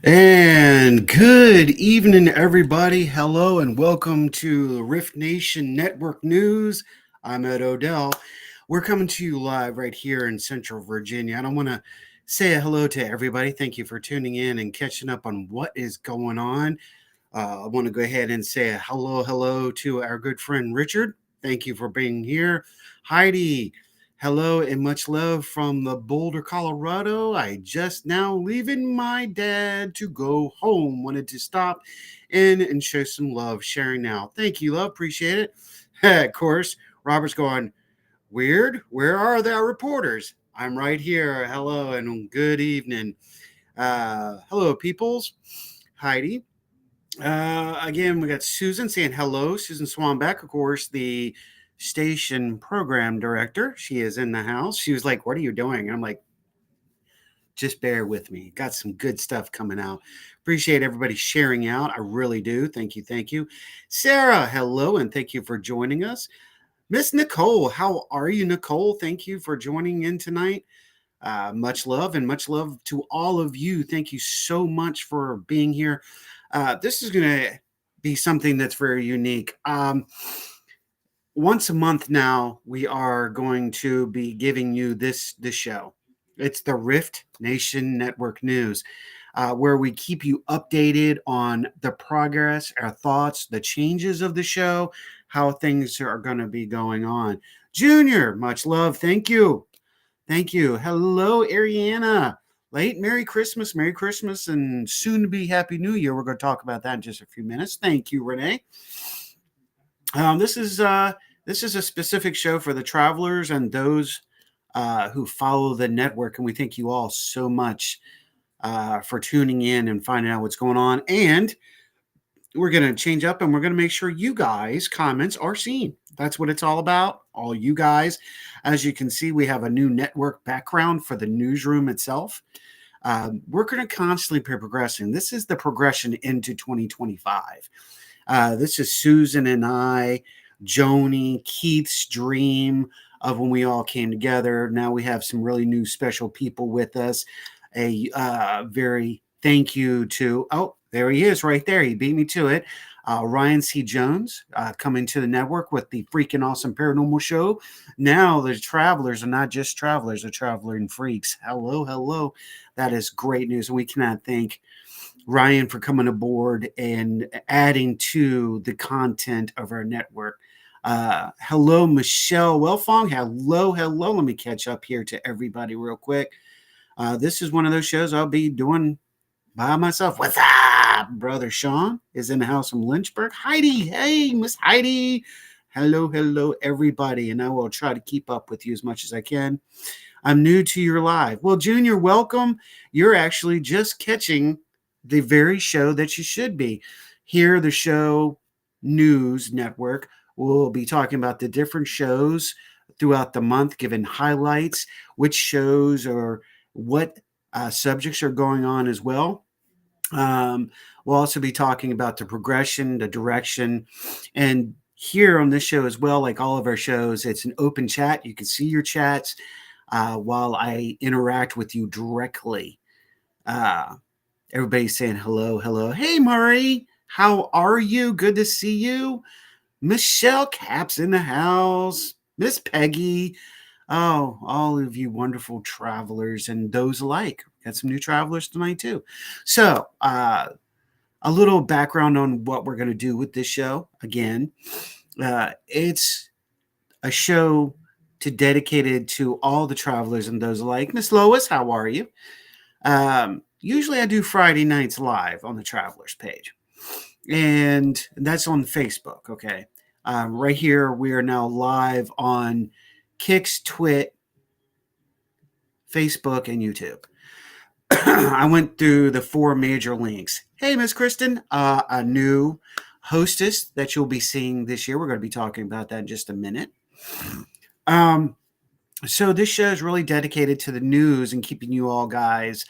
And good evening, everybody. Hello, and welcome to Rift Nation Network News. I'm Ed Odell. We're coming to you live right here in Central Virginia. And I want to say a hello to everybody. Thank you for tuning in and catching up on what is going on. I want to go ahead and say a hello to our good friend Richard. Thank you for being here. Heidi, hello and much love from the Boulder, Colorado. I just now leaving my dad to go home. Wanted to stop in and show some love, sharing now. Thank you, love. Appreciate it. Of course, Robert's going, weird. Where are the reporters? I'm right here. Hello and good evening. Hello, peoples. Heidi. Again, we got Susan saying hello. Susan Swanbeck, of course, the station program director. She is in the house. She was like, "What are you doing?" And I'm like, "Just bear with me. Got some good stuff coming out. Appreciate everybody sharing out. I really do. Thank you. Thank you. Sarah, hello, and thank you for joining us. Miss Nicole, how are you, Nicole? Thank you for joining in tonight. Much love and much love to all of you. Thank you so much for being here. This is going to be something that's very unique. Once a month now, we are going to be giving you this show. It's the Rift Nation Network News, where we keep you updated on the progress, our thoughts, the changes of the show, how things are going to be going on. Junior, much love. Thank you. Thank you. Hello, Ariana. Late Merry Christmas, and soon to be Happy New Year. We're going to talk about that in just a few minutes. Thank you, Renee. This is a specific show for the travelers and those who follow the network, and we thank you all so much for tuning in and finding out what's going on. And we're going to change up, and we're going to make sure you guys' comments are seen. That's what it's all about. All you guys. As you can see, we have a new network background for the newsroom itself. We're going to constantly be progressing. This is the progression into 2025. This is Susan and I, Joni, Keith's dream of when we all came together. Now we have some really new special people with us. A very thank you to, oh, there he is right there. He beat me to it. Ryan C. Jones coming to the network with the freaking awesome paranormal show. Now the travelers are not just travelers, they're traveling freaks. Hello, hello. That is great news. And we cannot thank Ryan for coming aboard and adding to the content of our network. Hello, Michelle Welfong. Hello, hello. Let me catch up here to everybody real quick. This is one of those shows I'll be doing by myself. What's up? Brother Sean is in the house from Lynchburg. Heidi, hey, Miss Heidi. Hello, hello, everybody. And I will try to keep up with you as much as I can. I'm new to your live. Well, Junior, welcome. You're actually just catching the very show that you should be. Here, the show news network will be talking about the different shows throughout the month, giving highlights, which shows or what subjects are going on as well. We'll also be talking about the progression, the direction, and here on this show as well, like all of our shows, it's an open chat. You can see your chats while I interact with you directly. Uh, Everybody's saying hello, hello. Hey, Murray, how are you? Good to see you. Michelle Cap's in the house. Miss Peggy. Oh, all of you wonderful travelers and those alike. Got some new travelers tonight, too. So, a little background on what we're going to do with this show. Again, it's a show dedicated to all the travelers and those alike. Miss Lois, how are you? Usually I do Friday nights live on the Travelers page, and that's on Facebook. Okay. Right here, we are now live on Kicks, Twit, Facebook, and YouTube. I went through the four major links. Hey, Miss Kristen, a new hostess that you'll be seeing this year. We're going to be talking about that in just a minute. So this show is really dedicated to the news and keeping you all guys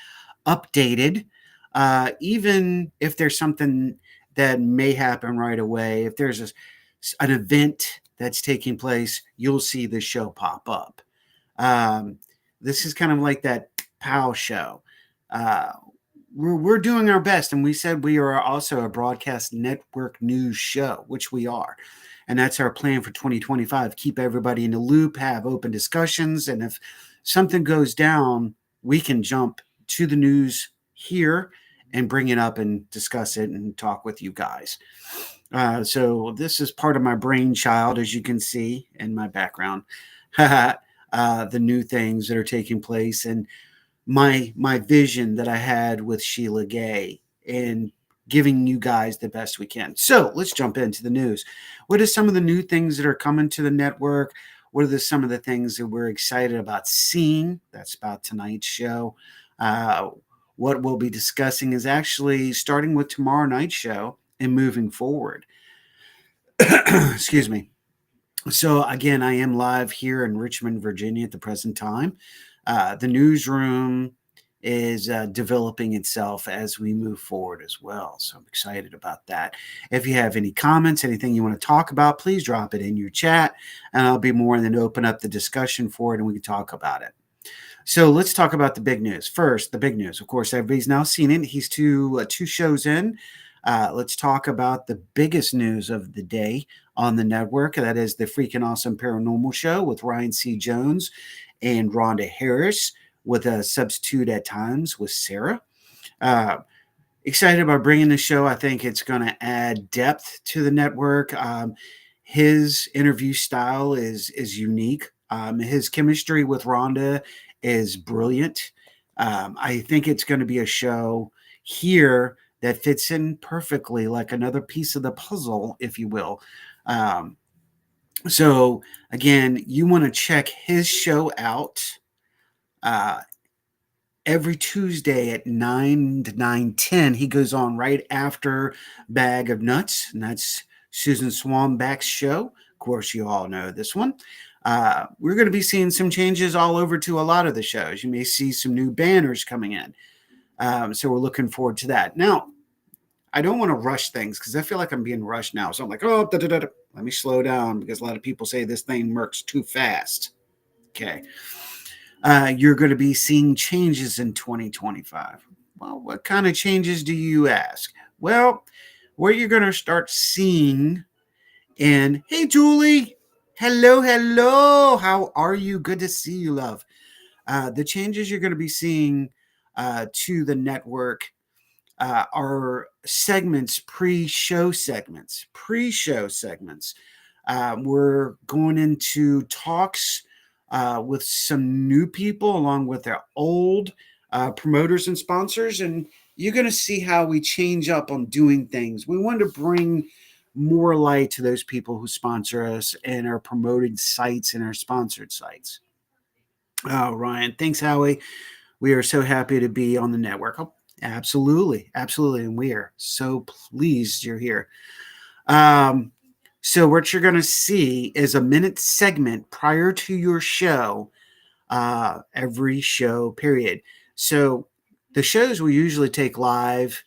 updated, even if there's something that may happen right away. If there's an event that's taking place, you'll see the show pop up. This is kind of like that POW show. we're doing our best, and we said we are also a broadcast network news show, which we are, and that's our plan for 2025. Keep everybody in the loop, have open discussions, and if something goes down, we can jump to the news here and bring it up and discuss it and talk with you guys. So this is part of my brainchild, as you can see in my background. The new things that are taking place, and my vision that I had with Sheila Gay, and giving you guys the best we can. So let's jump into the news. What are some of the new things that are coming to the network? What are some of the things that we're excited about seeing? That's about tonight's show. Uh, what we'll be discussing is actually starting with tomorrow night's show and moving forward. Excuse me. So again, I am live here in Richmond, Virginia at the present time. The newsroom is developing itself as we move forward as well. So I'm excited about that. If you have any comments, anything you want to talk about, please drop it in your chat, and I'll be more than open up the discussion for it, and we can talk about it. So let's talk about the big news. First, the big news. Of course, everybody's now seen it. He's two shows in. Let's talk about the biggest news of the day on the network. That is the Freaking Awesome Paranormal Show with Ryan C. Jones and Rhonda Harris, with a substitute at times with Sarah. Uh, Excited about bringing the show. I think it's going to add depth to the network. His interview style is unique. His chemistry with Rhonda is brilliant. I think it's going to be a show here that fits in perfectly, like another piece of the puzzle, if you will. So again, you want to check his show out. Every Tuesday at 9 to 9:10. He goes on right after Bag of Nuts, and that's Susan Swanback's show. Of course, you all know this one. We're going to be seeing some changes all over to a lot of the shows. You may see some new banners coming in. So we're looking forward to that. Now, I don't want to rush things because I feel like I'm being rushed now. So I'm like, oh, let me slow down, because a lot of people say this thing works too fast. Okay. You're going to be seeing changes in 2025. Well, what kind of changes do you ask? Well, what you're going to start seeing in, hey, Julie, hello, how are you? Good to see you, love. The changes you're going to be seeing to the network are segments, pre-show segments. We're going into talks with some new people, along with their old promoters and sponsors, and you're going to see how we change up on doing things. We want to bring more light to those people who sponsor us and are promoting sites and our sponsored sites. Oh, Ryan, thanks, Howie. We are so happy to be on the network. Oh, absolutely, and we are so pleased you're here. So what you're going to see is a minute segment prior to your show, every show period. So the shows we usually take live,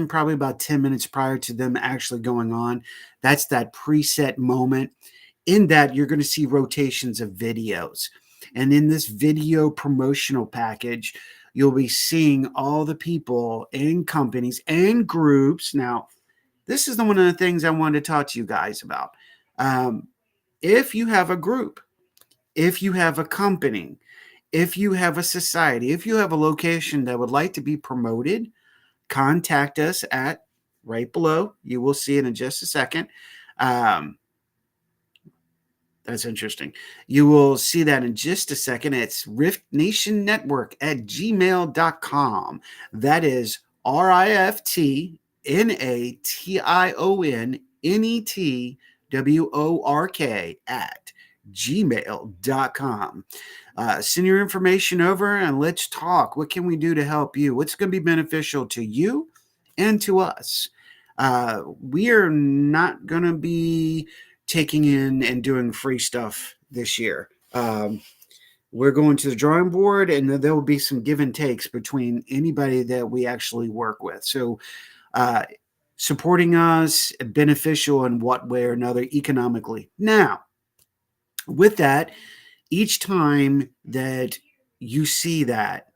probably about 10 minutes prior to them actually going on. That's that preset moment. In that, you're going to see rotations of videos. And in this video promotional package, you'll be seeing all the people and companies and groups. Now, this is one of the things I wanted to talk to you guys about. If you have a group, if you have a company, if you have a society, if you have a location that would like to be promoted, contact us at right below. You will see it in just a second. That's interesting. You will see that in just a second. It's riftnationnetwork@gmail.com. That is RIFTNATIONNETWORK at gmail.com. Send your information over and let's talk. What can we do to help you? What's going to be beneficial to you and to us? We are not going to be taking in and doing free stuff this year. We're going to the drawing board, and there will be some give and takes between anybody that we actually work with. So, supporting us, beneficial in what way or another economically. Now, with that, each time that you see that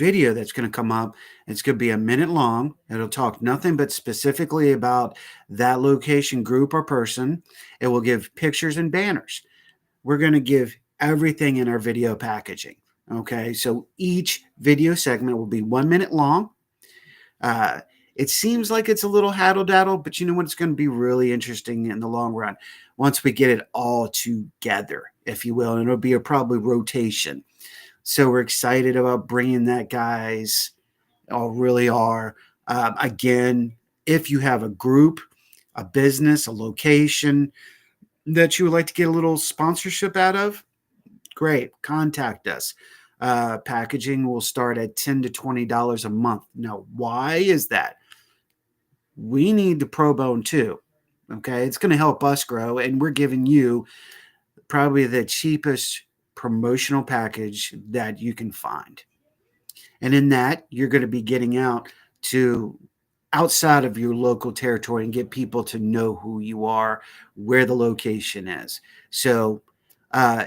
video that's going to come up. It's going to be a minute long. It'll talk nothing but specifically about that location, group, or person. It will give pictures and banners. We're going to give everything in our video packaging. Okay, so each video segment will be 1 minute long. It seems like it's a little haddle daddle, but you know what? It's going to be really interesting in the long run once we get it all together, if you will. And it'll be a probably rotation. So we're excited about bringing that, guys. All really are. Again, if you have a group, a business, a location that you would like to get a little sponsorship out of, great. Contact us. Packaging will start at $10 to $20 a month. Now, why is that? We need the pro bone too. Okay, it's going to help us grow, and we're giving you probably the cheapest promotional package that you can find. And in that, you're going to be getting out to outside of your local territory and get people to know who you are, where the location is. So uh,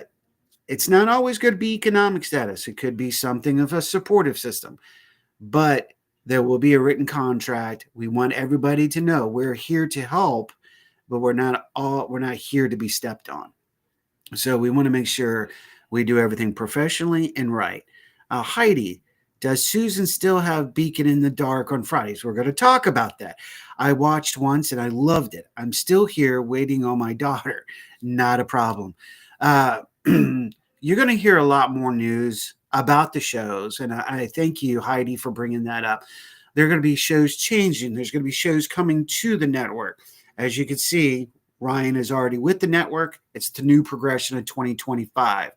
it's not always going to be economic status. It could be something of a supportive system, but there will be a written contract. We want everybody to know we're here to help, but we're not here to be stepped on. So we want to make sure we do everything professionally and right. Heidi, does Susan still have Beacon in the Dark on Fridays? We're going to talk about that. I watched once and I loved it. I'm still here waiting on my daughter. Not a problem. You're going to hear a lot more news about the shows, and I thank you, Heidi, for bringing that up. There are going to be shows changing. There's going to be shows coming to the network. As you can see, Ryan is already with the network. It's the new progression of 2025.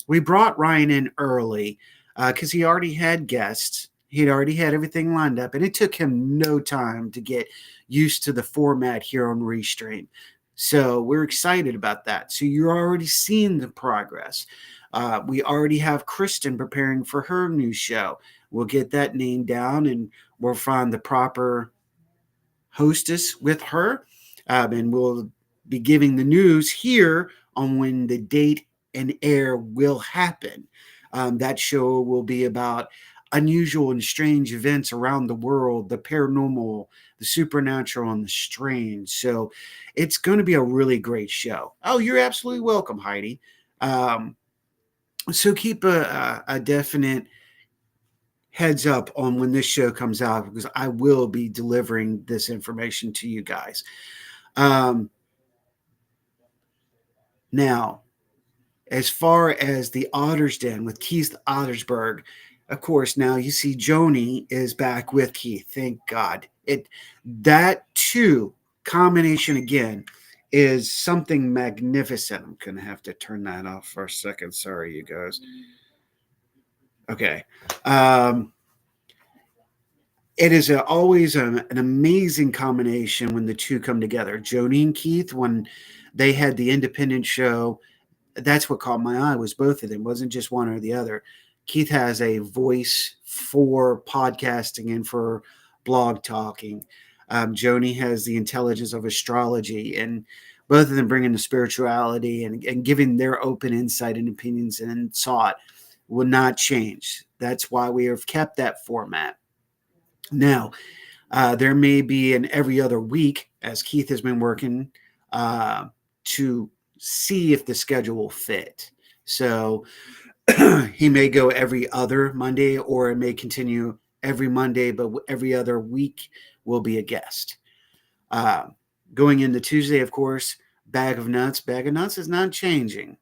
We brought Ryan in early because he already had guests. He'd already had everything lined up, and it took him no time to get used to the format here on Restream. So we're excited about that. So you're already seeing the progress. We already have Kristen preparing for her new show. We'll get that name down, and we'll find the proper hostess with her. And we'll be giving the news here on when the date and air will happen. That show will be about unusual and strange events around the world, the paranormal, the supernatural, and the strange. So it's going to be a really great show. Oh, you're absolutely welcome, Heidi. So keep a definite heads up on when this show comes out, because I will be delivering this information to you guys. Now, as far as the Otter's Den with Keith Ottersberg, of course, now you see Joni is back with Keith. Thank God. That two combination again is something magnificent. I'm gonna have to turn that off for a second. Sorry, you guys. Okay. It is always an amazing combination when the two come together. Joni and Keith, when they had the independent show, that's what caught my eye, was both of them. It wasn't just one or the other. Keith has a voice for podcasting and for blog talking. Joni has the intelligence of astrology, and both of them bring in the spirituality and giving their open insight and opinions and thought will not change. That's why we have kept that format. Now, there may be an every other week, as Keith has been working to see if the schedule will fit. So he may go every other Monday, or it may continue every Monday, but every other week will be a guest. Going into Tuesday, of course, Bag of Nuts. Bag of Nuts is not changing.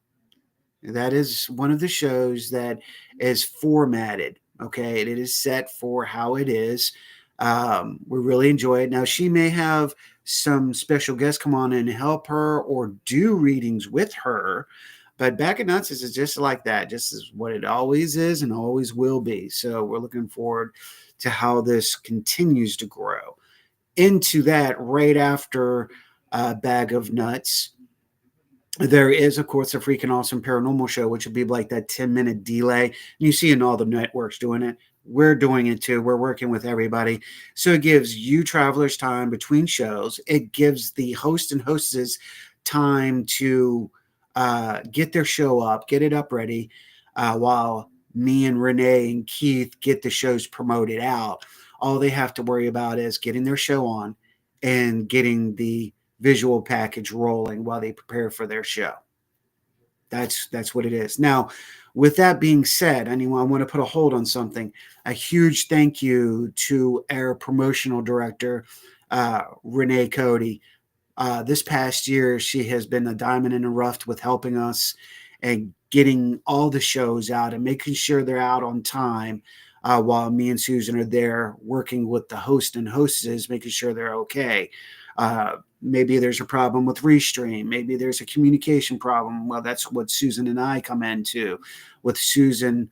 That is one of the shows that is formatted. Okay, it is set for how it is. We really enjoy it. Now, she may have some special guests come on and help her or do readings with her, but Back of Nuts is just like that, just as what it always is and always will be. So we're looking forward to how this continues to grow. Into that, right after Bag of Nuts, there is, of course, a freaking awesome paranormal show, which would be like that 10-minute delay. You see in all the networks doing it. We're doing it too. We're working with everybody. So it gives you travelers time between shows. It gives the host and hostess time to get their show up, get it up ready, while me and Renee and Keith get the shows promoted out. All they have to worry about is getting their show on and getting the visual package rolling while they prepare for their show. That's what it is. Now, with that being said, I want to put a hold on something. A huge thank you to our promotional director, Renee Cody. This past year, she has been a diamond in the rough with helping us and getting all the shows out and making sure they're out on time, while me and Susan are there working with the host and hostesses, making sure they're okay. Maybe there's a problem with Restream. Maybe there's a communication problem. Well, that's what Susan and I come into, with Susan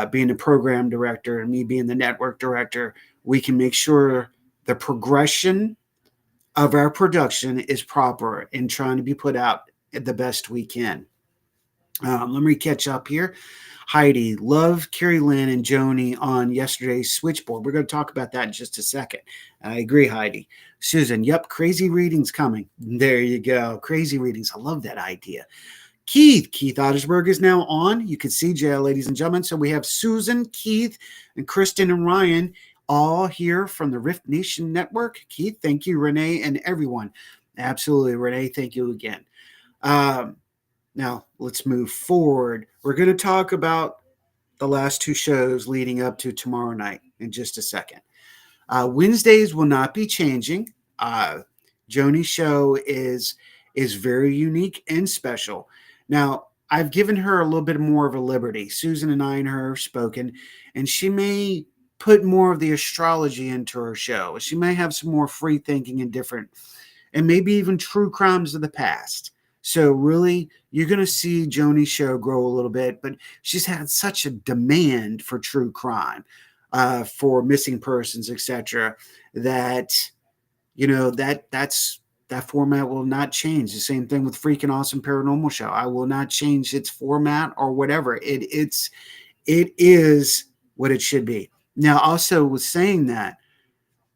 being the program director and me being the network director. We can make sure the progression of our production is proper and trying to be put out the best we can. Let me catch up here. Heidi, love Carrie Lynn and Joni on yesterday's switchboard. We're going to talk about that in just a second. I agree, Heidi. Susan, yep, crazy readings coming. There you go. Crazy readings. I love that idea. Keith Ottersberg is now on. You can see Jay, ladies and gentlemen. So we have Susan, Keith, and Kristen and Ryan all here from the Rift Nation Network. Keith, thank you, Renee, and everyone. Absolutely, Renee, thank you again. Now, let's move forward. We're going to talk about the last two shows leading up to tomorrow night in just a second. Wednesdays will not be changing. Joni's show is very unique and special. Now, I've given her a little bit more of a liberty. Susan and I and her have spoken, and she may put more of the astrology into her show. She may have some more free thinking and different, and maybe even true crimes of the past. So really, you're going to see Joni's show grow a little bit, but she's had such a demand for true crime, for missing persons, etc., that that format will not change. The same thing with Freaking Awesome Paranormal Show. I will not change its format or whatever. It is what it should be. Now, also with saying that,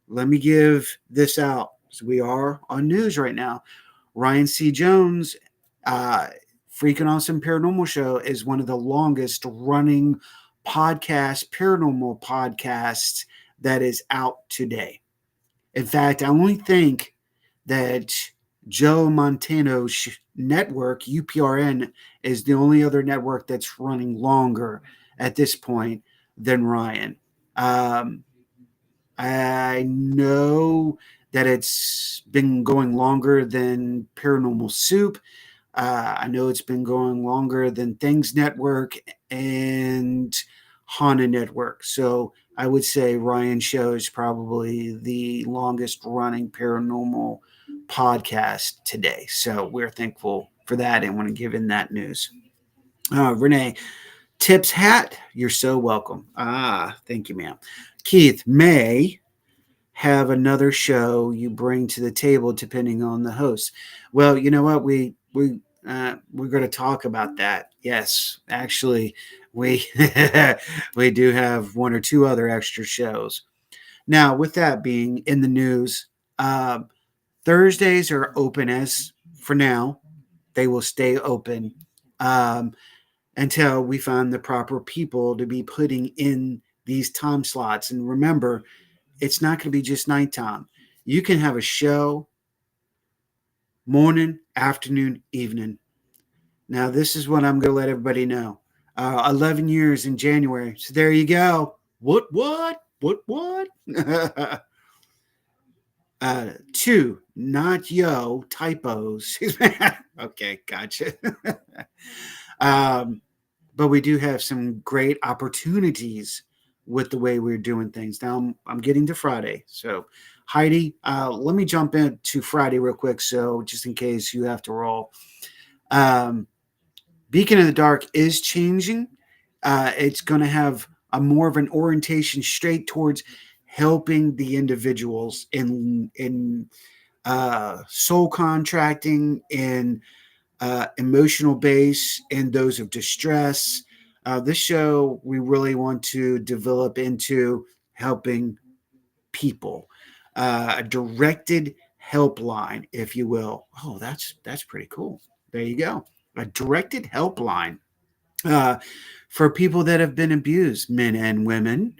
let me give this out. So we are on news right now. Ryan C. Jones, uh, Freaking Awesome Paranormal Show is one of the longest running paranormal podcasts that is out today. In fact, I only think that Joe Montano's network, UPRN, is the only other network that's running longer at this point than Ryan. I know that it's been going longer than Paranormal Soup. I know it's been going longer than Things Network and Haunted Network. So I would say Ryan's show is probably the longest running paranormal podcast today. So we're thankful for that and want to give in that news. Renee, Tips hat, you're so welcome. Thank you, ma'am. Keith, may have another show you bring to the table depending on the host. Well, you know what? We're going to talk about that. Yes, actually, we we do have one or two other extra shows. Now, with that being in the news, Thursdays are open as for now. They will stay open until we find the proper people to be putting in these time slots. And remember, it's not going to be just nighttime. You can have a show morning, afternoon, evening. Now, this is what I'm going to let everybody know. 11 years in January. So there you go. What? Two, not yo, typos. Okay, gotcha. But we do have some great opportunities with the way we're doing things. Now I'm getting to Friday. So Heidi, let me jump into Friday real quick. So just in case you have to roll. Beacon in the Dark is changing. It's going to have a more of an orientation straight towards helping the individuals in soul contracting, in emotional base, and those of distress. This show we really want to develop into helping people, a directed helpline, if you will. Oh, that's pretty cool. There you go, a directed helpline uh, for people that have been abused, men and women,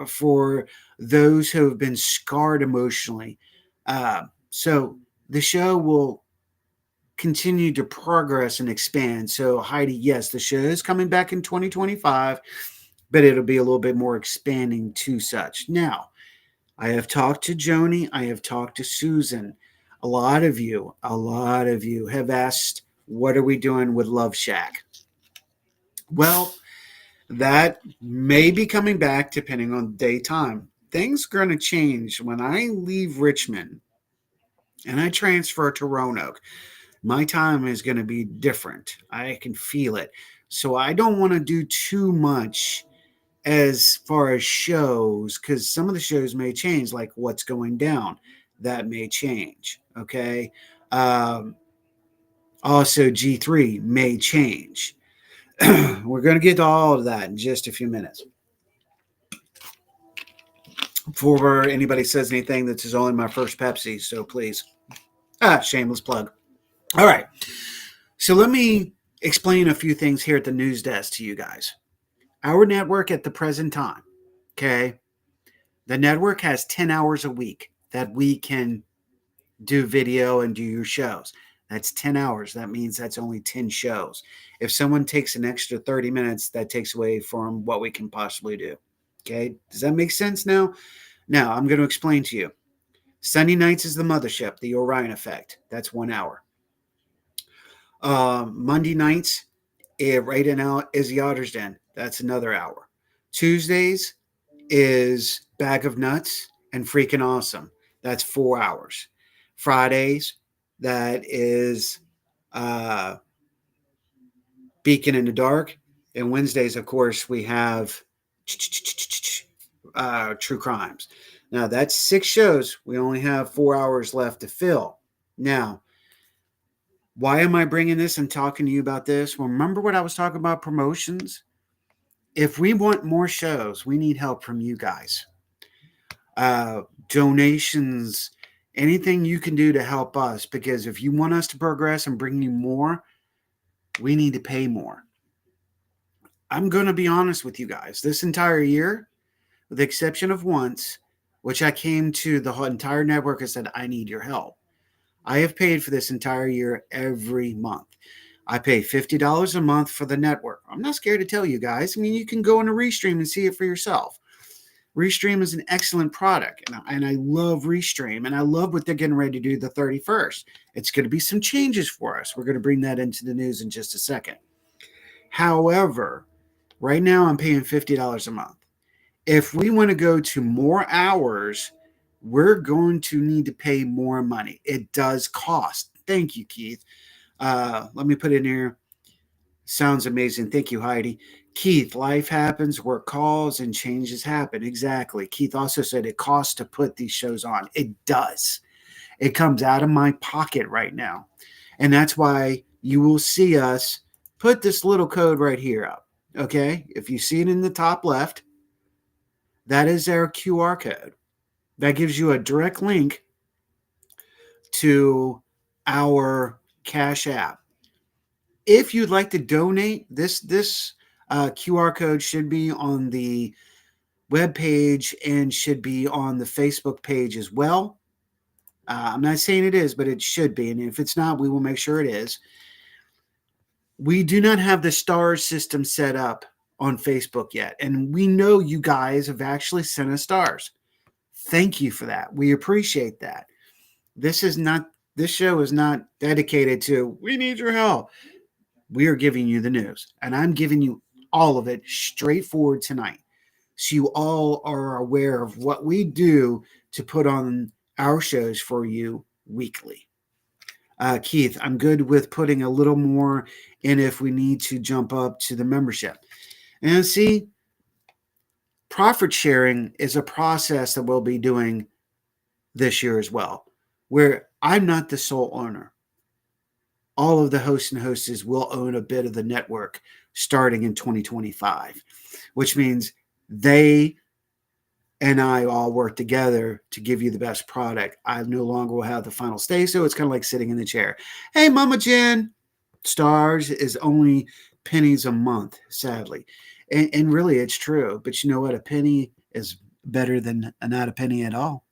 for those who have been scarred emotionally. So the show will continue to progress and expand. So, Heidi, yes, the show is coming back in 2025, but it'll be a little bit more expanding to such. Now, I have talked to Joni, I have talked to Susan. A lot of you have asked, what are we doing with Love Shack? Well, that may be coming back depending on daytime. Things are going to change when I leave Richmond and I transfer to Roanoke. My time is going to be different. I can feel it. So I don't want to do too much as far as shows because some of the shows may change, like What's Going Down. That may change. Okay. Um, Also, G3 may change. We're going to get to all of that in just a few minutes. Before anybody says anything, this is only my first Pepsi, so please. Shameless plug. All right. So let me explain a few things here at the news desk to you guys. Our network at the present time, okay, the network has 10 hours a week that we can do video and do your shows. That's 10 hours. That means that's only 10 shows. If someone takes an extra 30 minutes, that takes away from what we can possibly do. Okay. Does that make sense now? Now, I'm going to explain to you. Sunday nights is the mothership, the Orion effect. That's 1 hour. Monday nights, right now, is the Otter's Den. That's another hour. Tuesdays is Bag of Nuts and Freaking Awesome. That's 4 hours. Fridays, that is uh, Beacon in the Dark. And Wednesdays, of course, we have True Crimes. Now, that's 6 shows. We only have 4 hours left to fill. Now, why am I bringing this and talking to you about this? Well, remember what I was talking about promotions? If we want more shows, we need help from you guys. Donations, anything you can do to help us, because if you want us to progress and bring you more, we need to pay more. I'm going to be honest with you guys. This entire year, with the exception of once, which I came to the whole entire network and said, I need your help. I have paid for this entire year every month. I pay $50 a month for the network. I'm not scared to tell you guys. I mean, you can go into Restream and see it for yourself. Restream is an excellent product, and I love Restream, and I love what they're getting ready to do the 31st. It's going to be some changes for us. We're going to bring that into the news in just a second. However, right now I'm paying $50 a month. If we want to go to more hours, we're going to need to pay more money. It does cost. Thank you, Keith. Let me put in here. Sounds amazing. Thank you, Heidi. Keith, life happens, work calls, and changes happen. Exactly. Keith also said it costs to put these shows on. It does. It comes out of my pocket right now. And that's why you will see us put this little code right here up. Okay. If you see it in the top left, that is our QR code. That gives you a direct link to our Cash App. If you'd like to donate, this QR code should be on the web page and should be on the Facebook page as well. I'm not saying it is, but it should be. And if it's not, we will make sure it is. We do not have the stars system set up on Facebook yet. And we know you guys have actually sent us stars. Thank you for that. We appreciate that. This show is not dedicated to, we need your help. We are giving you the news, and I'm giving you all of it straightforward tonight. So you all are aware of what we do to put on our shows for you weekly. Keith, I'm good with putting a little more in if we need to jump up to the membership. And see, profit sharing is a process that we'll be doing this year as well, where I'm not the sole owner. All of the hosts and hostess will own a bit of the network starting in 2025, which means they and I all work together to give you the best product. I no longer will have the final say, so it's kind of like sitting in the chair. Hey, Mama Jen, stars is only pennies a month, sadly. And really, it's true. But you know what? A penny is better than not a penny at all.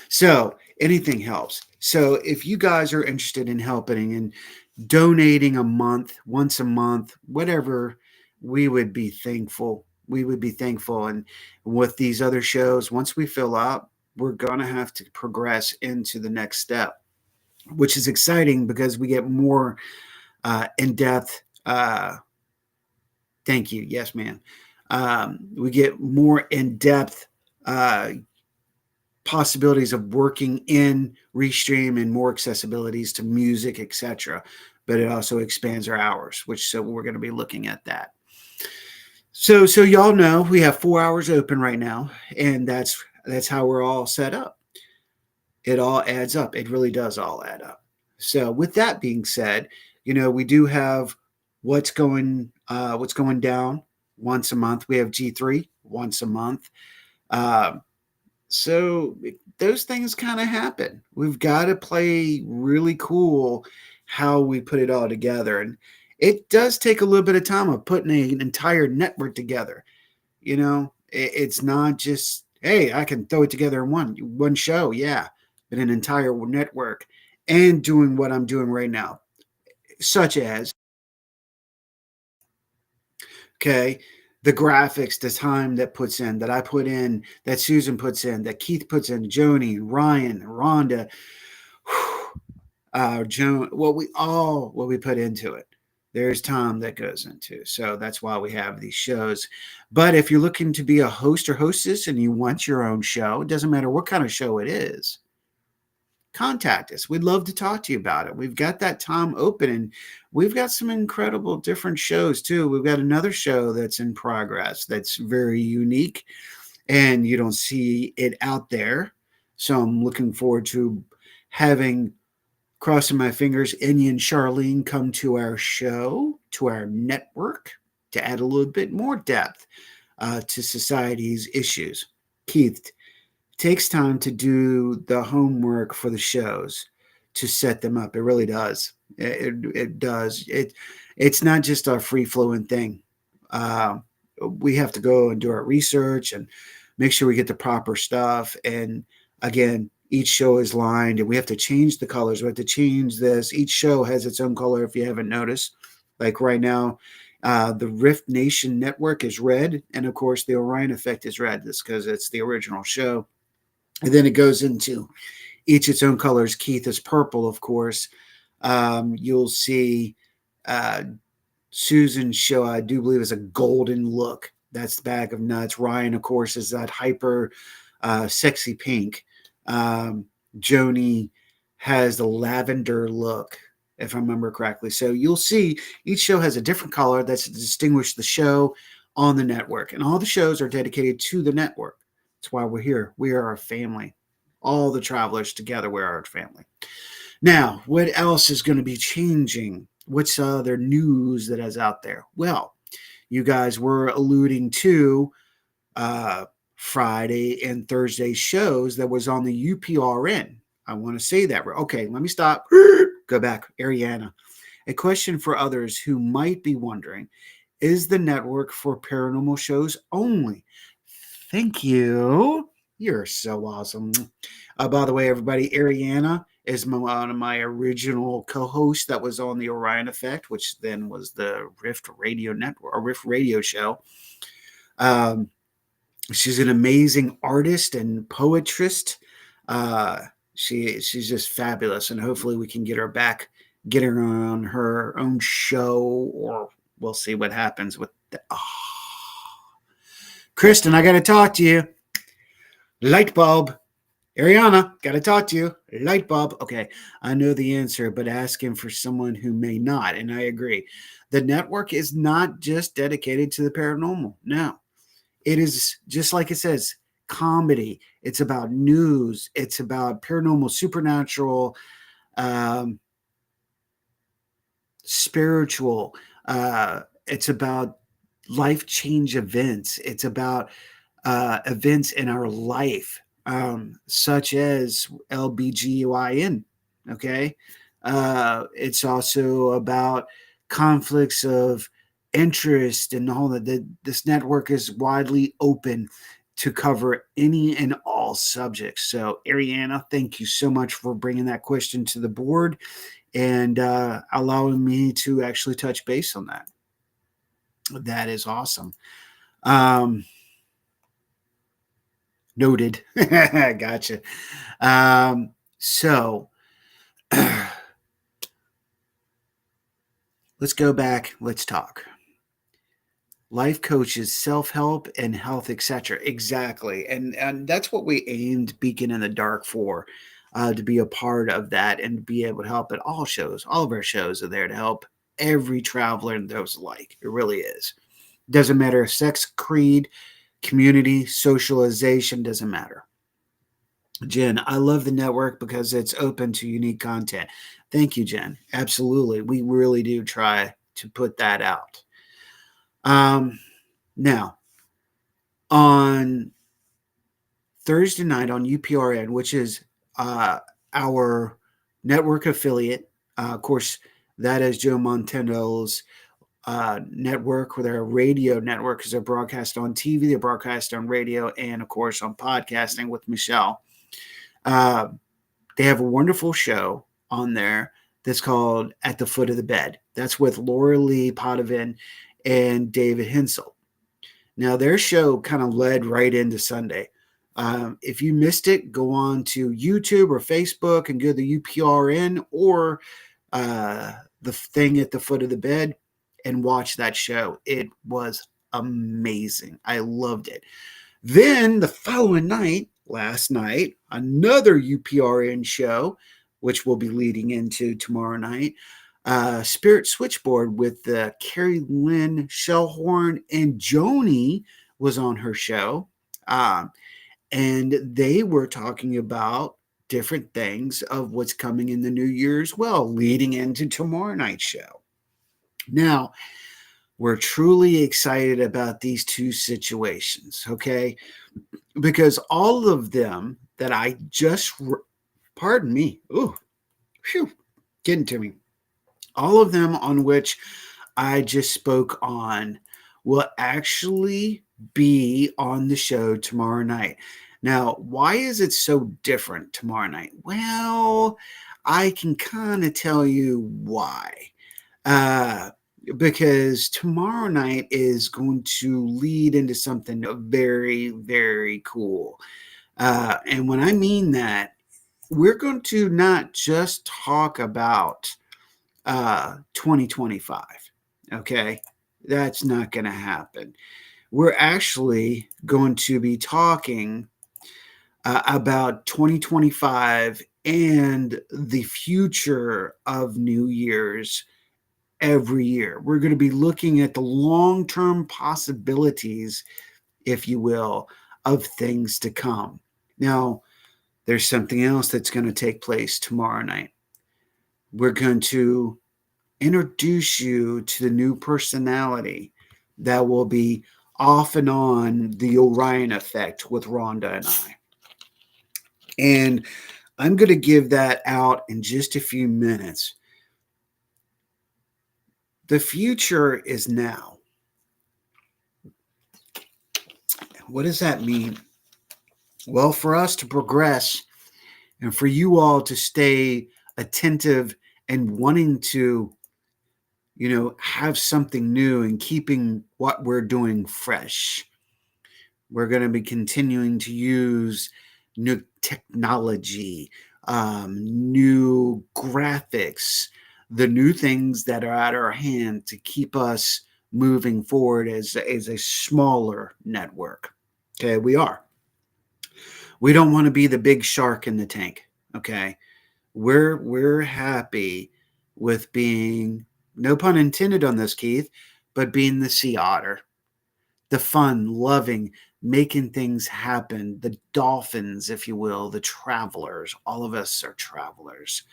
So anything helps. So if you guys are interested in helping and donating a month, once a month, whatever, we would be thankful. We would be thankful. And with these other shows, once we fill up, we're going to have to progress into the next step, which is exciting because we get more in depth. Thank you. Yes, ma'am. We get more in depth possibilities of working in Restream and more accessibilities to music, etc. But it also expands our hours, which so we're going to be looking at that. So y'all know we have 4 hours open right now, and that's how we're all set up. It all adds up. It really does all add up. So with that being said, we do have what's going down once a month. We have G3 once a month. So those things kind of happen. We've got to play really cool how we put it all together. And it does take a little bit of time of putting an entire network together. It's not just, hey, I can throw it together in one show. Yeah. But an entire network and doing what I'm doing right now, such as, okay, the graphics, the time that puts in, that I put in, that Susan puts in, that Keith puts in, Joni, Ryan, Rhonda, Joan, what we put into it. There's time that goes into. So that's why we have these shows. But if you're looking to be a host or hostess and you want your own show, it doesn't matter what kind of show it is, contact us. We'd love to talk to you about it. We've got that time open, and we've got some incredible different shows too. We've got another show that's in progress that's very unique, and you don't see it out there. So I'm looking forward to having, crossing my fingers, Indy and Charlene come to our show, to our network, to add a little bit more depth to society's issues. Keith, takes time to do the homework for the shows, to set them up. It really does. It does. It's not just a free flowing thing. Uh, we have to go and do our research and make sure we get the proper stuff. And again, each show is lined, and we have to change the colors. We have to change this. Each show has its own color. If you haven't noticed, like right now, the Rift Nation Network is red, and of course, the Orion Effect is red. That's because it's the original show. And then it goes into each its own colors. Keith is purple, of course. You'll see Susan's show, I do believe, is a golden look. That's the bag of nuts. Ryan, of course, is that hyper sexy pink. Joni has the lavender look, if I remember correctly. So you'll see each show has a different color that's to distinguish the show on the network. And all the shows are dedicated to the network. That's why we're here. We are a family. All the travelers together, we're our family. Now, what else is going to be changing? What's other news that is out there? Well, you guys were alluding to Friday and Thursday shows that was on the UPRN. I want to say that. Okay, let me stop. Go back. Ariana. A question for others who might be wondering, is the network for paranormal shows only? Thank you. You're so awesome. By the way, everybody, Ariana is one of my original co-hosts that was on the Orion Effect, which then was the Rift Radio Network, or Rift Radio show. She's an amazing artist and poetrist. She's just fabulous, and hopefully we can get her back, get her on her own show, or we'll see what happens with the. Kristen, I got to talk to you. Light bulb. Ariana, got to talk to you. Light bulb. Okay, I know the answer, but asking for someone who may not, and I agree. The network is not just dedicated to the paranormal. No, it is just like it says, comedy. It's about news. It's about paranormal, supernatural, spiritual. It's about life change events. It's about events in our life, such as LBGYN. Okay. It's also about conflicts of interest and all that. This network is widely open to cover any and all subjects. So, Ariana, thank you so much for bringing that question to the board and allowing me to actually touch base on that. That is awesome. Um, Noted. Gotcha. So let's go back. Let's talk. Life coaches, self-help, and health, etc. Exactly, and that's what we aimed Beacon in the Dark for, to be a part of that and be able to help at all shows. All of our shows are there to help every traveler and those alike. It really is. Doesn't matter sex, creed, community, socialization. Doesn't matter. Jen, I love the network because it's open to unique content. Thank you, Jen. Absolutely, we really do try to put that out. Um, Now, on Thursday night on UPRN, which is our network affiliate. Of course, that is Joe Montendo's network, where their radio network, because they're broadcast on TV, they're broadcast on radio, and of course on podcasting with Michelle. Uh, they have a wonderful show on there that's called At the Foot of the Bed. That's with Laura Lee Potvin and David Hensel. Now, their show kind of led right into Sunday. If you missed it, go on to YouTube or Facebook and go to the UPRN or the thing at the foot of the bed and watch that show. It was amazing. I loved it. Then the following night, last night, another UPRN show, which we'll be leading into tomorrow night. Spirit Switchboard with Carrie Lynn Shellhorn and Joni was on her show. And they were talking about different things of what's coming in the new year as well, leading into tomorrow night's show. Now, we're truly excited about these two situations, okay? Because all of them that I just, pardon me, ooh, phew, getting to me. All of them on which I just spoke on will actually be on the show tomorrow night. Now, why is it so different tomorrow night? Well, I can kind of tell you why. Uh, because tomorrow night is going to lead into something very, very cool. And when I mean that, we're going to not just talk about 2025. Okay. That's not going to happen. We're actually going to be talking about 2025 and the future of New Year's every year. We're going to be looking at the long term possibilities, if you will, of things to come. Now, there's something else that's going to take place tomorrow night. We're going to introduce you to the new personality that will be off and on the Orion effect with Rhonda and I. And I'm going to give that out in just a few minutes. The future is now. What does that mean? Well, for us to progress and for you all to stay attentive and wanting to, have something new and keeping what we're doing fresh. We're going to be continuing to use new technology, new graphics, the new things that are at our hand to keep us moving forward as a smaller network. Okay, we are. We don't want to be the big shark in the tank. Okay, we're happy with being, no pun intended on this, Keith, but being the sea otter, the fun, loving, making things happen, the dolphins, if you will, the travelers. All of us are travelers.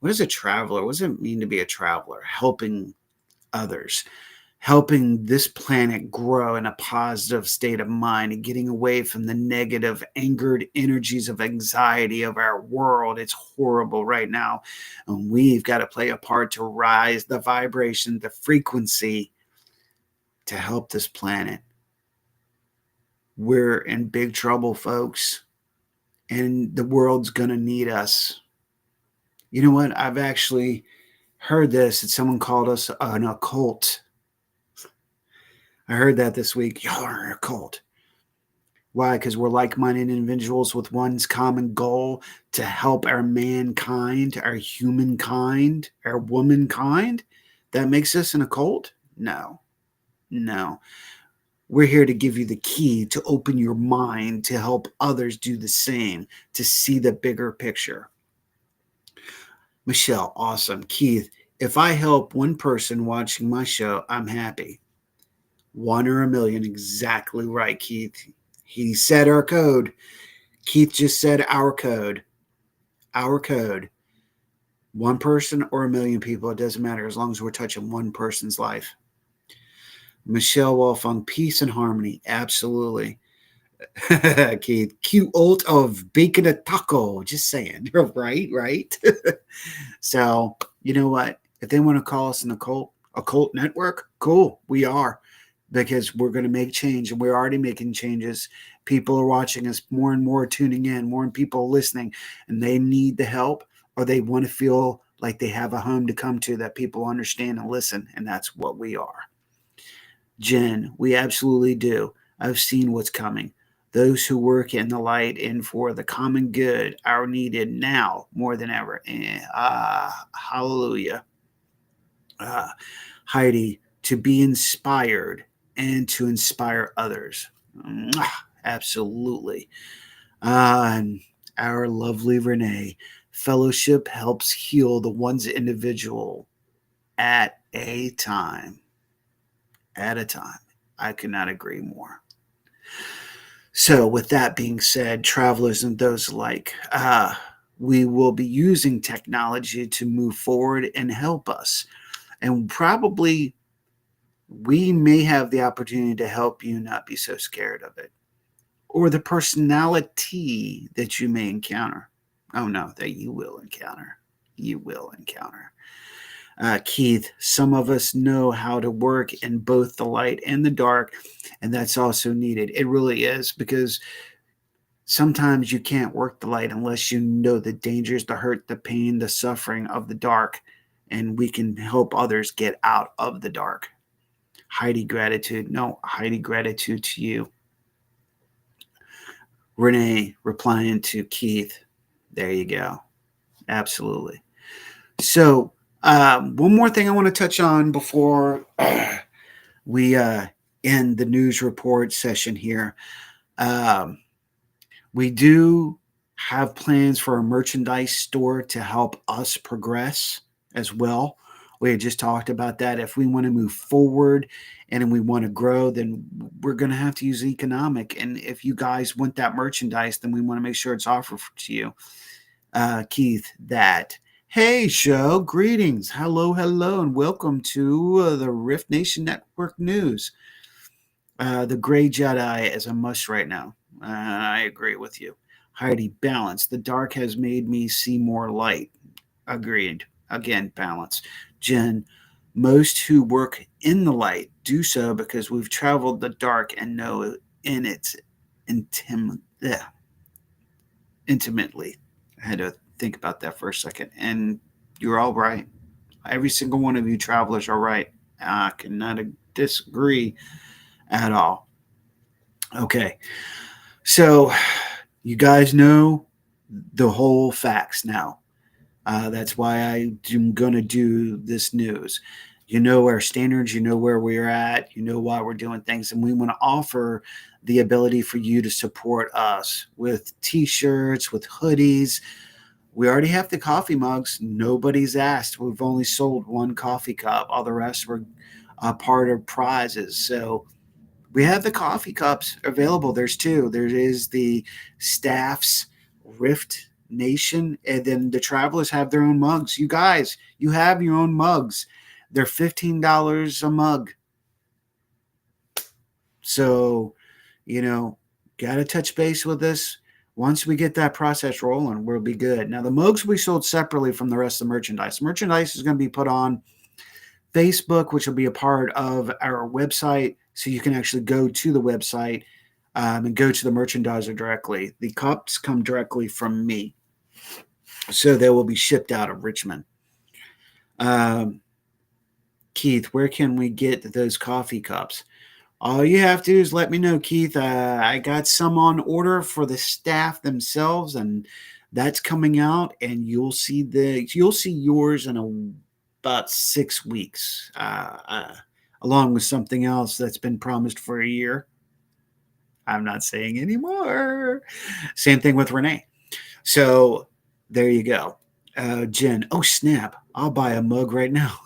What is a traveler? What does it mean to be a traveler? Helping others. helping this planet grow in a positive state of mind and getting away from the negative, angered energies of anxiety of our world. It's horrible right now. And we've got to play a part to rise the vibration, the frequency to help this planet. We're in big trouble, folks, and the world's going to need us. You know what? I've actually heard this, that someone called us an occult. I heard that this week. Y'all are an occult. Why? Because we're like-minded individuals with one's common goal to help our mankind, our humankind, our womankind. That makes us an occult? No. We're here to give you the key to open your mind to help others do the same, to see the bigger picture. Michelle, awesome. Keith, if I help one person watching my show, I'm happy. 1 or a million, exactly right, Keith. He said our code. Keith just said our code. Our code. One person or a million people, it doesn't matter as long as we're touching one person's life. Michelle Wolfung, peace and harmony. Absolutely. Keith, cute old of bacon a taco. Just saying. Right. So, you know what? If they want to call us an occult network, cool. We are. Because we're going to make change, and we're already making changes. People are watching us, more and more tuning in, more and people listening, and they need the help, or they want to feel like they have a home to come to that people understand and listen, and that's what we are. Jen, we absolutely do. I've seen what's coming. Those who work in the light and for the common good are needed now more than ever. Hallelujah. Heidi, to be inspired and to inspire others. Absolutely. And our lovely Renee, fellowship helps heal the one's individual at a time. At a time. I could not agree more. So, with that being said, travelers and those alike, we will be using technology to move forward and help us. And probably we may have the opportunity to help you not be so scared of it, or the personality that you may encounter. Oh no, that you will encounter. You will encounter. Keith, some of us know how to work in both the light and the dark, and that's also needed. It really is, because sometimes you can't work the light unless you know the dangers, the hurt, the pain, the suffering of the dark, and we can help others get out of the dark. Heidi, gratitude. No, Heidi, gratitude to you. Renee replying to Keith. There you go. Absolutely. So, one more thing I want to touch on before we end the news report session here. We do have plans for a merchandise store to help us progress as well. We had just talked about that. If we want to move forward and we want to grow, then we're going to have to use economic. And if you guys want that merchandise, then we want to make sure it's offered to you. Keith, that. Hey, show, greetings. Hello, and welcome to the Rift Nation Network News. The Gray Jedi is a must right now. I agree with you. Heidi, balance. The dark has made me see more light. Agreed. Again, balance. Jen, most who work in the light do so because we've traveled the dark and know in it intimately. I had to think about that for a second. And you're all right. Every single one of you travelers are right. I cannot disagree at all. Okay. So you guys know the whole facts now. That's why I'm going to do this news. You know our standards, you know where we're at, you know why we're doing things, and we want to offer the ability for you to support us with t-shirts, with hoodies. We already have the coffee mugs. Nobody's asked. We've only sold one coffee cup. All the rest were part of prizes. So we have the coffee cups available. There's two. There is the staff's Rift Nation, and then the travelers have their own mugs. You guys, you have your own mugs. They're $15 a mug. So, got to touch base with us. Once we get that process rolling, we'll be good. Now, the mugs will be sold separately from the rest of the merchandise. Merchandise is going to be put on Facebook, which will be a part of our website. So you can actually go to the website and go to the merchandiser directly. The cups come directly from me. So they will be shipped out of Richmond. Keith, where can we get those coffee cups? All you have to do is let me know, Keith. I got some on order for the staff themselves, and that's coming out. And you'll see yours in about 6 weeks, along with something else that's been promised for a year. I'm not saying anymore. Same thing with Renee. So there you go. Jen, oh snap, I'll buy a mug right now.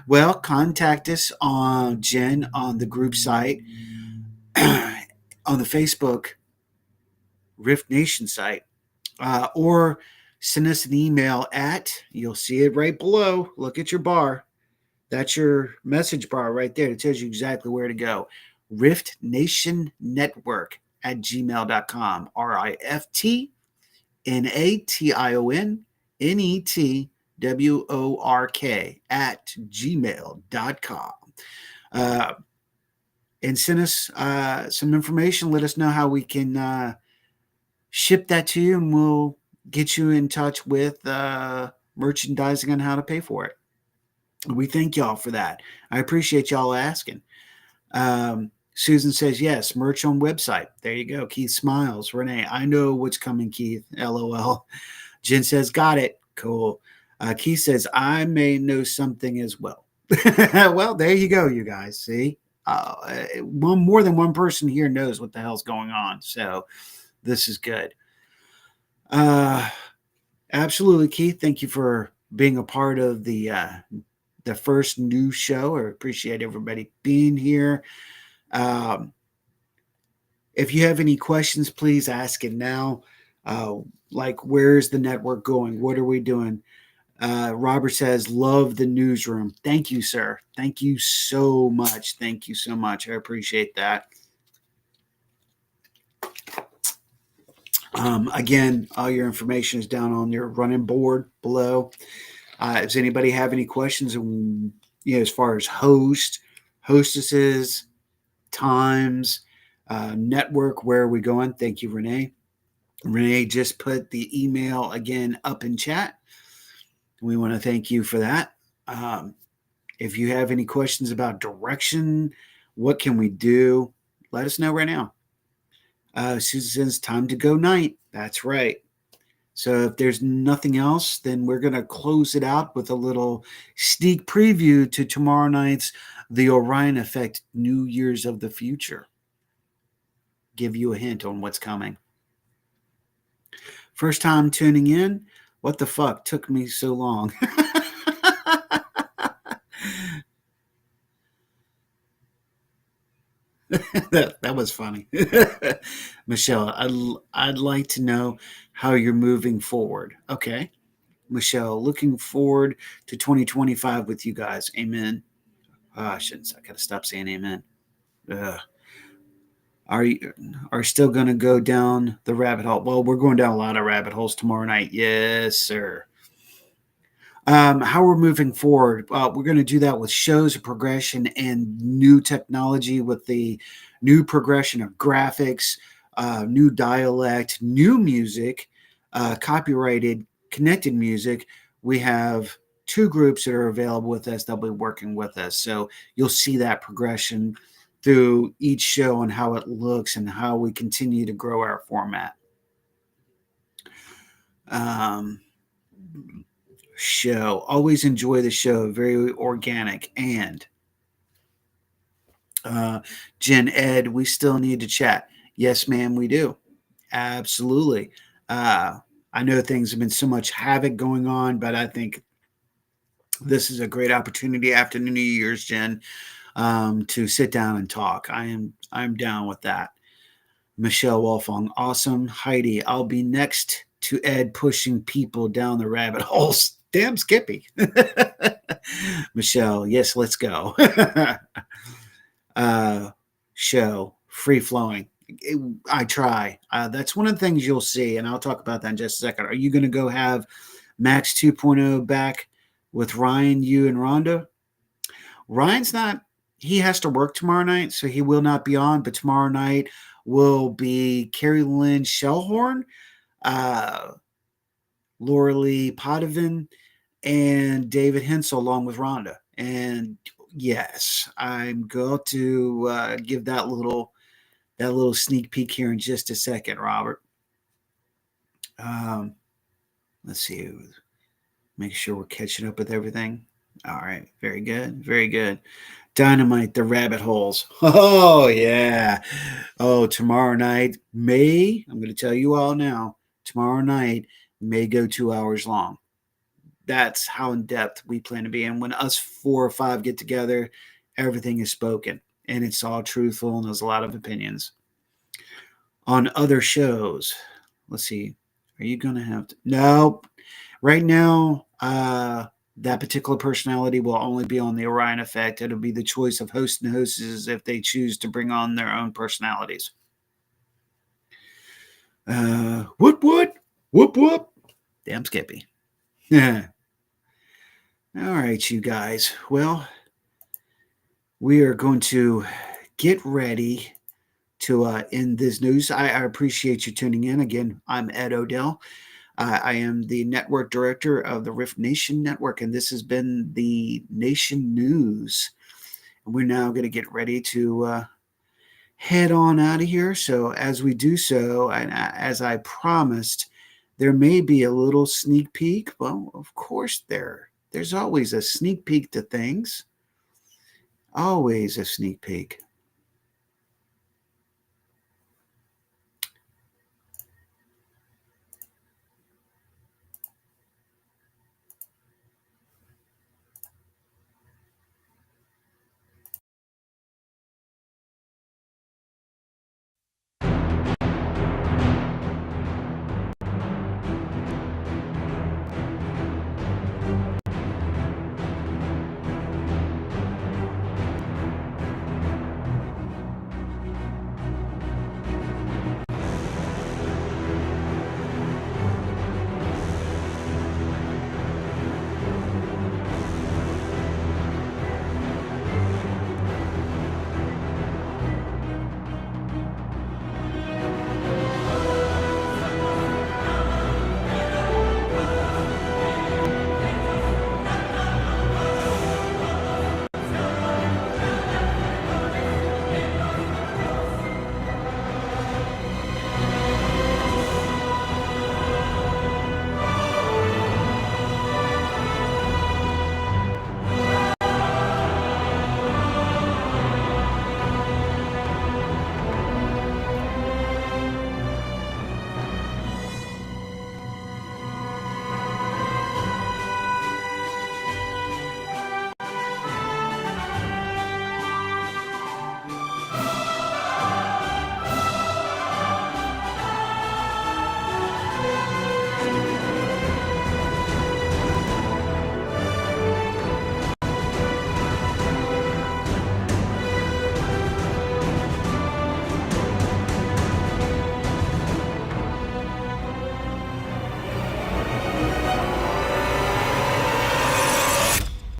Well, contact us on Jen on the group site, on the Facebook Rift Nation site, or send us an email you'll see it right below. Look at your bar. That's your message bar right there. It tells you exactly where to go. Rift Nation Network at gmail.com. RIFT NATIONNETWORK at gmail.com. And send us some information. Let us know how we can ship that to you, and we'll get you in touch with merchandising on how to pay for it. We thank y'all for that. I appreciate y'all asking. Susan says, yes, merch on website. There you go. Keith smiles. Renee, I know what's coming, Keith. LOL. Jen says, got it. Cool. Keith says, I may know something as well. Well, there you go, you guys. See? More than one person here knows what the hell's going on. So this is good. Absolutely, Keith. Thank you for being a part of the first new show. I appreciate everybody being here. If you have any questions, please ask it now. Like, where's the network going? What are we doing? Robert says, love the newsroom. Thank you, sir. Thank you so much. Thank you so much. I appreciate that. Again, all your information is down on your running board below. Does anybody have any questions as far as hostesses, times, network, where are we going? Thank you, Renee. Renee just put the email again up in chat. We want to thank you for that. If you have any questions about direction, what can we do? Let us know right now. Susan says, time to go night. That's right. So if there's nothing else, then we're going to close it out with a little sneak preview to tomorrow night's The Orion Effect New Year's of the Future. Give you a hint on what's coming. First time tuning in? What the fuck took me so long? that was funny. Michelle, I'd like to know how you're moving forward. Okay. Michelle, looking forward to 2025 with you guys. Amen. I got to stop saying amen. Are still going to go down the rabbit hole? Well, we're going down a lot of rabbit holes tomorrow night. Yes, sir. How we're moving forward. We're going to do that with shows of progression and new technology with the new progression of graphics, new dialect, new music, copyrighted, connected music. We have 2 groups that are available with us that'll be working with us. So you'll see that progression through each show and how it looks and how we continue to grow our format. Show. Always enjoy the show. Very organic. And Jen, Ed, we still need to chat. Yes, ma'am, we do. Absolutely. I know things have been so much havoc going on, but I think this is a great opportunity after New Year's, Jen, to sit down and talk. I'm down with that. Michelle Wolfong, awesome. Heidi, I'll be next to Ed pushing people down the rabbit holes. Damn Skippy. Michelle, yes, let's go. show, free flowing. I try. That's one of the things you'll see, and I'll talk about that in just a second. Are you going to go have Max 2.0 back with Ryan, you, and Rhonda? Ryan's not, he has to work tomorrow night, so he will not be on, but tomorrow night will be Carrie Lynn Shellhorn, uh, Laura Lee Potvin, and David Hensel along with Rhonda. And yes, I'm going to give that little sneak peek here in just a second, Robert. Um, let's see, make sure we're catching up with everything. All right, very good, very good. Dynamite, the rabbit holes. Oh yeah. Oh, tomorrow night I'm going to tell you all now. Tomorrow night may go 2 hours long. That's how in depth we plan to be. And when us 4 or 5 get together, everything is spoken and it's all truthful and there's a lot of opinions. On other shows, let's see. Are you going to have to? No, right now, that particular personality will only be on the Orion Effect. It'll be the choice of hosts and hostesses if they choose to bring on their own personalities. Whoop, whoop, whoop, whoop. Damn Skippy. Yeah. All right, you guys. Well, we are going to get ready to end this news. I appreciate you tuning in. Again, I'm Ed Odell. I am the network director of the R.I.F.T Nation Network, and this has been the Nation News. And we're now going to get ready to head on out of here. So as we do so, and as I promised, there may be a little sneak peek. Well, of course there's always a sneak peek to things. Always a sneak peek.